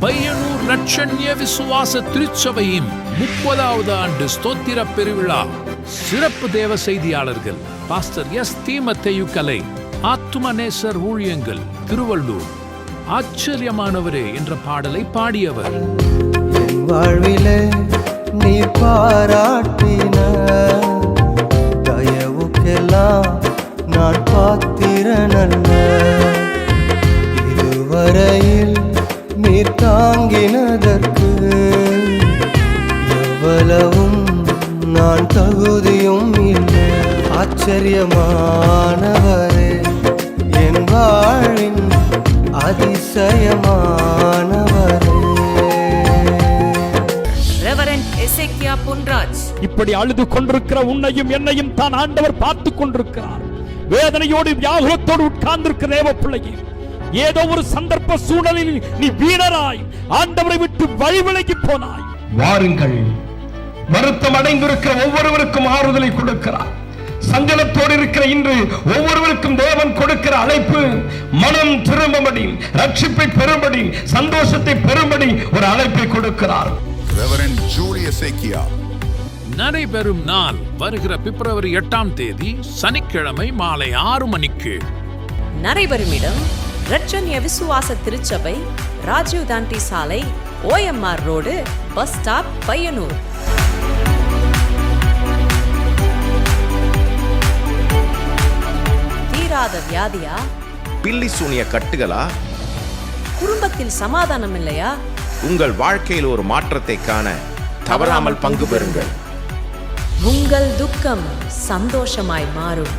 பையனூர் ரட்சண்ய விசுவாச திருச்சபையின் 30வது ஆண்டு ஸ்தோத்திர பெருவிழா. சிறப்பு தேவ செய்தியாளர்கள் பாஸ்டர் எஸ். தீமத்தேயு கலை, ஆத்துமநேசர் ஊழியங்கள் திருவள்ளூர். ஆச்சரியமானவரே என்ற பாடலை பாடியவர். என் வாழ்விலே நீ பாராட்டின தயவுக்கெல்லாம் நான் பாத்திரனல்ல. இதுவரையில் நீர் தாங்கினதற்கு எவ்வளவும் நான் தகுதியும் இல்லை. ஆச்சரியமானவரே, என் வாழின் அதிசயமானவரே. ரெவரண்ட் எசேக்கியா பொன்ராஜ். இப்படி அழுது கொண்டிருக்கிற உன்னையும் என்னையும் தான் ஆண்டவர் பார்த்து கொண்டிருக்கிறார். வேதனையோடு வியாகுலத்தோடு உட்கார்ந்திருக்கிற தேவ பிள்ளையே, ஏதோ ஒரு சந்தர்ப்ப சூழலில் நீ வீணராய் ஆண்டவரை விட்டு வழிவிலகி போனாய். வாருங்கள், வருத்தம் அடைந்திருக்கிற ஒவ்வொருவருக்கும் ஆறுதலை கொடுக்கிறார். சஞ்சலத்தோடு இருக்கிற இன்று ஒவ்வொருவருக்கும் தேவன் கொடுக்கிற அழைப்பு மனம் திரும்படி, ரட்சிப்பை பெறும்படி, சந்தோஷத்தை பெறும்படி ஒரு அழைப்பை கொடுக்கிறார். ரெவரண்ட் ஜூலி எசேக்கியா. நடைபெறும் நாள் வருகிற பிப்ரவரி 8ஆம் தேதி சனிக்கிழமை மாலை 6 மணிக்கு. நடைபெறும் இடம் ரட்சண்ய விசுவாச திருச்சபை, ராஜீவ் தாண்டி சாலை, OMR road, bus stop, Payyanur. தீராத வியாதியா? பில்லி சூனிய கட்டுகளா? குடும்பத்தில் சமாதானம் இல்லையா? உங்கள் வாழ்க்கையில் ஒரு மாற்றத்தை காண தவறாமல் பங்கு பெறுங்கள். உங்கள் துக்கம் சந்தோஷமாய் மாறும்.